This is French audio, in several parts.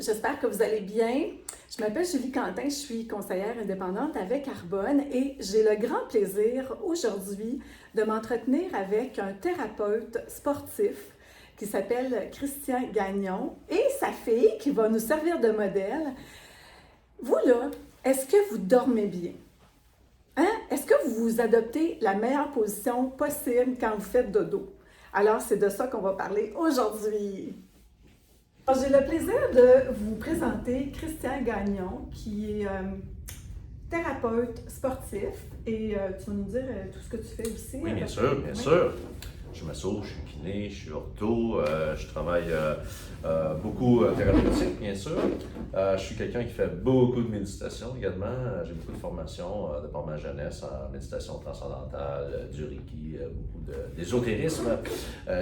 j'espère que vous allez bien. Je m'appelle Julie Quentin, je suis conseillère indépendante avec Arbonne et j'ai le grand plaisir aujourd'hui de m'entretenir avec un thérapeute sportif qui s'appelle Christian Gagnon et sa fille qui va nous servir de modèle. Vous là, est-ce que vous dormez bien? Est-ce que vous adoptez la meilleure position possible quand vous faites dodo? Alors, c'est de ça qu'on va parler aujourd'hui. J'ai le plaisir de vous présenter Christian Gagnon, qui est thérapeute sportif. Et tu vas nous dire tout ce que tu fais aussi. Oui, bien sûr, bien sûr. Je m'assois, je suis kiné, je suis ortho, je travaille beaucoup thérapeutique, bien sûr. Je suis quelqu'un qui fait beaucoup de méditation également. J'ai beaucoup de formations de par ma jeunesse en méditation transcendantale, du Reiki, beaucoup d'ésotérisme,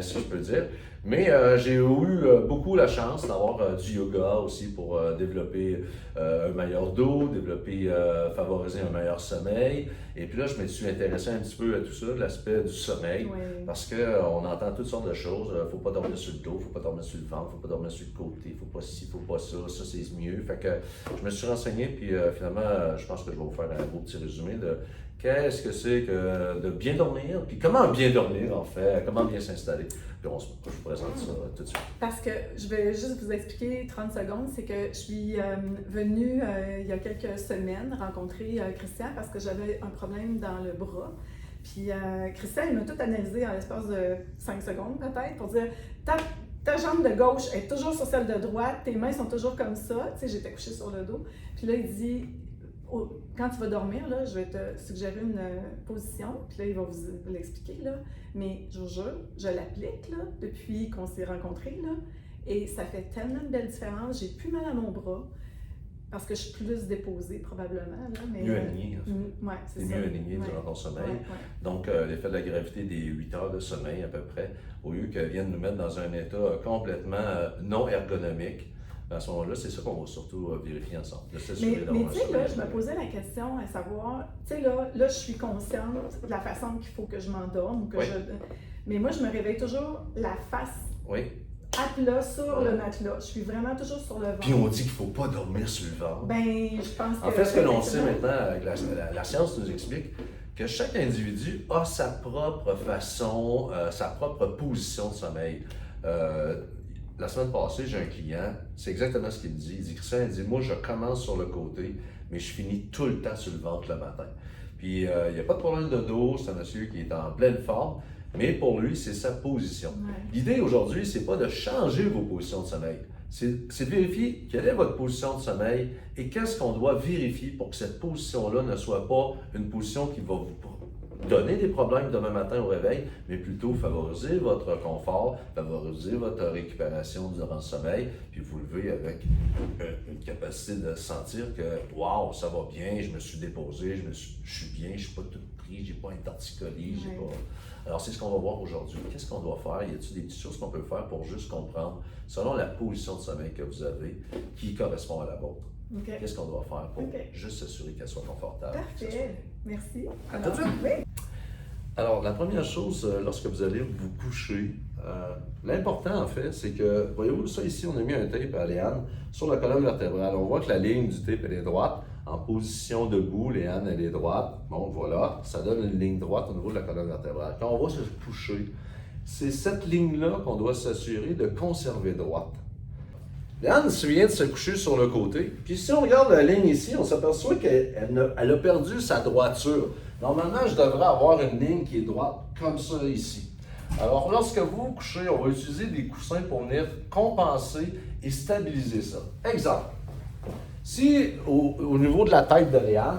si je peux dire. Mais j'ai eu beaucoup la chance d'avoir du yoga aussi pour développer un meilleur dos, favoriser un meilleur sommeil. Et puis là, je me suis intéressé un petit peu à tout ça, l'aspect du sommeil, parce qu'on entend toutes sortes de choses. Il ne faut pas dormir sur le dos, il ne faut pas dormir sur le ventre, il ne faut pas dormir sur le côté, il ne faut pas ci, il ne faut pas ça, ça c'est mieux. Fait que je me suis renseigné, puis finalement, je pense que je vais vous faire un beau petit résumé de qu'est-ce que c'est que de bien dormir, puis comment bien dormir en fait, comment bien s'installer. Puis je vous présente ça tout de suite. Parce que je vais juste vous expliquer 30 secondes, c'est que je suis venue il y a quelques semaines rencontrer Christian parce que j'avais un problème dans le bras. Puis Christian, il m'a tout analysé en l'espace de 5 secondes peut-être pour dire ta jambe de gauche est toujours sur celle de droite, tes mains sont toujours comme ça. Tu sais, j'étais couchée sur le dos. Puis là, il dit quand tu vas dormir, là, je vais te suggérer une position, puis là, il va vous l'expliquer, là. Mais je vous jure, je l'applique, là, depuis qu'on s'est rencontrés, là, et ça fait tellement de belles différences. J'ai plus mal à mon bras, parce que je suis plus déposée, probablement, là, mais... Mieux aligné, en fait. Ouais, c'est mieux aligné durant ton sommeil. Donc, l'effet de la gravité des 8 heures de sommeil, à peu près, au lieu qu'elle vienne nous mettre dans un état complètement non ergonomique, à ce moment-là, c'est ça qu'on va surtout vérifier ensemble. Mais tu sais, là, je me posais la question à savoir, tu sais, là, je suis consciente de la façon qu'il faut que je m'endorme. Mais moi, je me réveille toujours la face à plat sur le matelas. Je suis vraiment toujours sur le ventre. Puis on dit qu'il ne faut pas dormir sur le ventre. Ben, je pense que... En fait, ce que l'on sait maintenant, avec la science nous explique que chaque individu a sa propre façon, sa propre position de sommeil. La semaine passée, j'ai un client, c'est exactement ce qu'il me dit. Il dit, Christian, il dit, moi, je commence sur le côté, mais je finis tout le temps sur le ventre le matin. Puis, il n'y a pas de problème de dos, c'est un monsieur qui est en pleine forme, mais pour lui, c'est sa position. L'idée aujourd'hui, c'est pas de changer vos positions de sommeil, c'est de vérifier quelle est votre position de sommeil et qu'est-ce qu'on doit vérifier pour que cette position-là ne soit pas une position qui va vous donner des problèmes demain matin au réveil, mais plutôt favoriser votre confort, favoriser votre récupération durant le sommeil, puis vous lever avec une capacité de sentir que « wow, ça va bien, je me suis déposé, je suis bien, je ne suis pas tout pris, je n'ai pas interticolé, j'ai pas... » Alors, c'est ce qu'on va voir aujourd'hui. Qu'est-ce qu'on doit faire? Y a-t-il des petites choses qu'on peut faire pour juste comprendre, selon la position de sommeil que vous avez, qui correspond à la vôtre? Qu'est-ce qu'on doit faire pour juste s'assurer qu'elle soit confortable? Parfait. Merci. À tout de suite. Alors, la première chose, lorsque vous allez vous coucher, l'important en fait, c'est que, voyez-vous, ça ici, on a mis un tape à Léane sur la colonne vertébrale. On voit que la ligne du tape, elle est droite. En position debout, Léane, elle est droite. Bon, voilà, ça donne une ligne droite au niveau de la colonne vertébrale. Quand on va se coucher, c'est cette ligne-là qu'on doit s'assurer de conserver droite. Léane vient de se coucher sur le côté. Puis si on regarde la ligne ici, on s'aperçoit qu'elle a perdu sa droiture. Normalement, je devrais avoir une ligne qui est droite, comme ça ici. Alors, lorsque vous vous couchez, on va utiliser des coussins pour venir compenser et stabiliser ça. Exemple. Si, au niveau de la tête de Léane,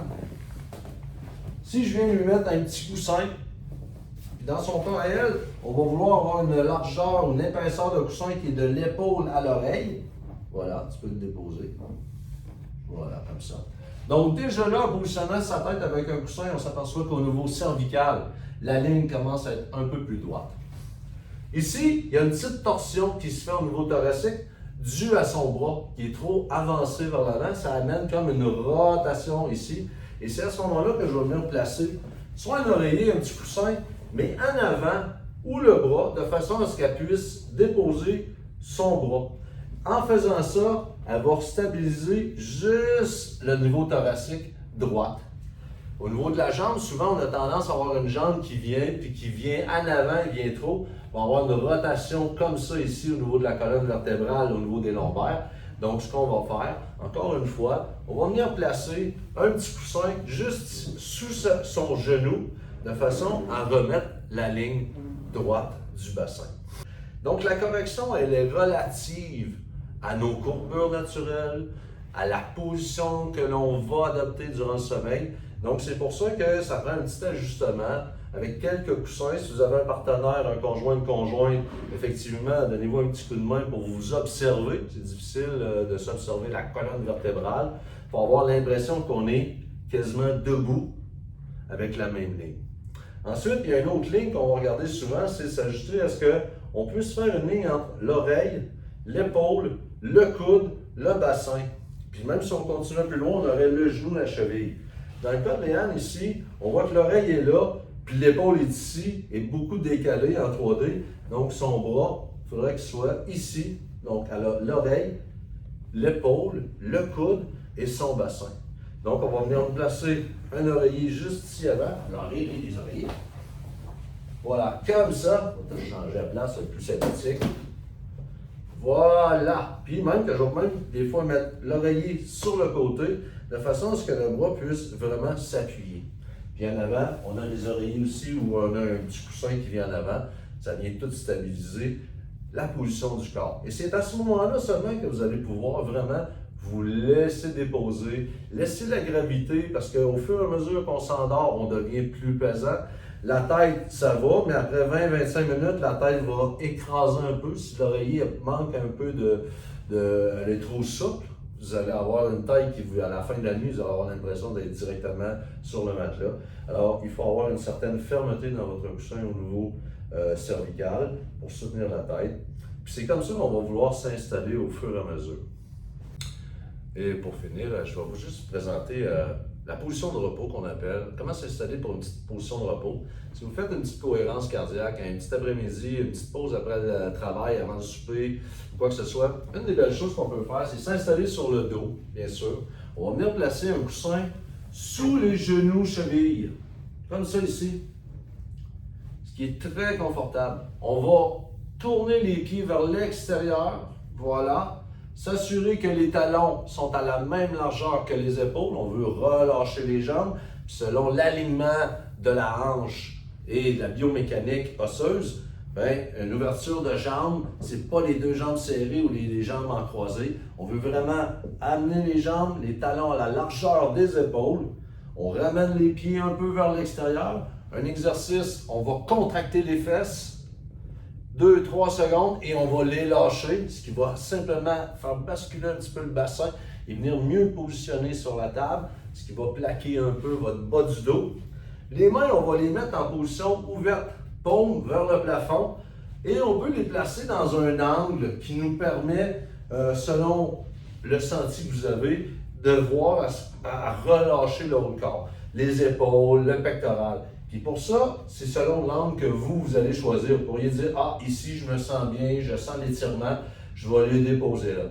si je viens lui mettre un petit coussin, puis dans son cas à elle, on va vouloir avoir une largeur, une épaisseur de coussin qui est de l'épaule à l'oreille. Voilà, tu peux le déposer. Voilà, comme ça. Donc déjà là, en positionnant sa tête avec un coussin, on s'aperçoit qu'au niveau cervical, la ligne commence à être un peu plus droite. Ici, il y a une petite torsion qui se fait au niveau thoracique due à son bras qui est trop avancé vers l'avant. Ça amène comme une rotation ici. Et c'est à ce moment-là que je vais venir placer soit un oreiller, un petit coussin, mais en avant ou le bras, de façon à ce qu'elle puisse déposer son bras. En faisant ça, elle va stabiliser juste le niveau thoracique droite. Au niveau de la jambe, souvent on a tendance à avoir une jambe qui vient en avant, il vient trop. On va avoir une rotation comme ça ici au niveau de la colonne vertébrale, au niveau des lombaires. Donc ce qu'on va faire, encore une fois, on va venir placer un petit coussin juste sous son genou, de façon à remettre la ligne droite du bassin. Donc la correction, elle est relative à nos courbures naturelles, à la position que l'on va adopter durant le sommeil. Donc, c'est pour ça que ça prend un petit ajustement avec quelques coussins. Si vous avez un partenaire, un conjoint, une conjointe, effectivement, donnez-vous un petit coup de main pour vous observer. C'est difficile de s'observer la colonne vertébrale pour avoir l'impression qu'on est quasiment debout avec la même ligne. Ensuite, il y a une autre ligne qu'on va regarder souvent, c'est s'ajuster à ce qu'on puisse faire une ligne entre l'oreille, l'épaule, le coude, le bassin. Puis même si on continue plus loin, on aurait le genou, la cheville. Dans le cas de Léane, ici, on voit que l'oreille est là, puis l'épaule est ici, est beaucoup décalée en 3D. Donc, son bras, il faudrait qu'il soit ici. Donc, elle a l'oreille, l'épaule, le coude et son bassin. Donc, on va venir placer un oreiller juste ici avant. L'oreiller des oreillers. Voilà, comme ça. On va changer la place, c'est plus sympathique. Voilà. Puis même que je vais même des fois mettre l'oreiller sur le côté, de façon à ce que le bras puisse vraiment s'appuyer. Puis en avant, on a les oreillers aussi où on a un petit coussin qui vient en avant. Ça vient tout stabiliser la position du corps. Et c'est à ce moment-là seulement que vous allez pouvoir vraiment vous laisser déposer, laisser la gravité, parce qu'au fur et à mesure qu'on s'endort, on devient plus pesant. La tête, ça va, mais après 20-25 minutes, la tête va écraser un peu. Si l'oreiller manque un peu elle est trop souple, vous allez avoir une tête qui, à la fin de la nuit, vous allez avoir l'impression d'être directement sur le matelas. Alors, il faut avoir une certaine fermeté dans votre coussin au niveau cervical pour soutenir la tête. Puis c'est comme ça qu'on va vouloir s'installer au fur et à mesure. Et pour finir, je vais vous juste présenter la position de repos qu'on appelle. Comment s'installer pour une petite position de repos. Si vous faites une petite cohérence cardiaque, un petit après-midi, une petite pause après le travail, avant de souper, ou quoi que ce soit, une des belles choses qu'on peut faire, c'est s'installer sur le dos, bien sûr. On va venir placer un coussin sous les genoux, chevilles, comme ça ici, ce qui est très confortable. On va tourner les pieds vers l'extérieur, voilà. S'assurer que les talons sont à la même largeur que les épaules. On veut relâcher les jambes. Puis selon l'alignement de la hanche et de la biomécanique osseuse, une ouverture de jambes, c'est pas les deux jambes serrées ou les jambes en croisée. On veut vraiment amener les jambes, les talons à la largeur des épaules. On ramène les pieds un peu vers l'extérieur. Un exercice, on va contracter les fesses. 2-3 secondes et on va les lâcher, ce qui va simplement faire basculer un petit peu le bassin et venir mieux positionner sur la table, ce qui va plaquer un peu votre bas du dos. Les mains, on va les mettre en position ouverte, paume vers le plafond, et on peut les placer dans un angle qui nous permet, selon le senti que vous avez, de voir à relâcher le haut du corps, les épaules, le pectoral. Puis pour ça, c'est selon l'angle que vous allez choisir. Vous pourriez dire, ah, ici, je me sens bien, je sens l'étirement, je vais les déposer là.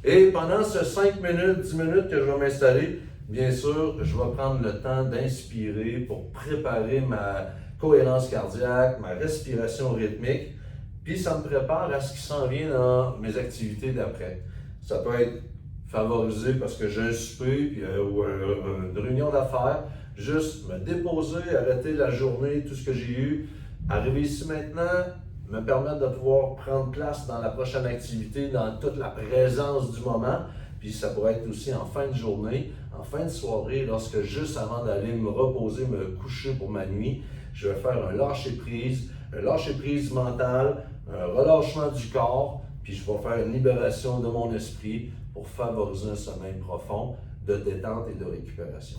Et pendant ces 5 minutes, 10 minutes que je vais m'installer, bien sûr, je vais prendre le temps d'inspirer pour préparer ma cohérence cardiaque, ma respiration rythmique, puis ça me prépare à ce qui s'en vient dans mes activités d'après. Ça peut être favorisé parce que j'ai un souper ou une réunion d'affaires. Juste me déposer, arrêter la journée, tout ce que j'ai eu, arriver ici maintenant, me permettre de pouvoir prendre place dans la prochaine activité, dans toute la présence du moment. Puis ça pourrait être aussi en fin de journée, en fin de soirée, lorsque juste avant d'aller me reposer, me coucher pour ma nuit, je vais faire un lâcher-prise mental, un relâchement du corps, puis je vais faire une libération de mon esprit pour favoriser un sommeil profond de détente et de récupération.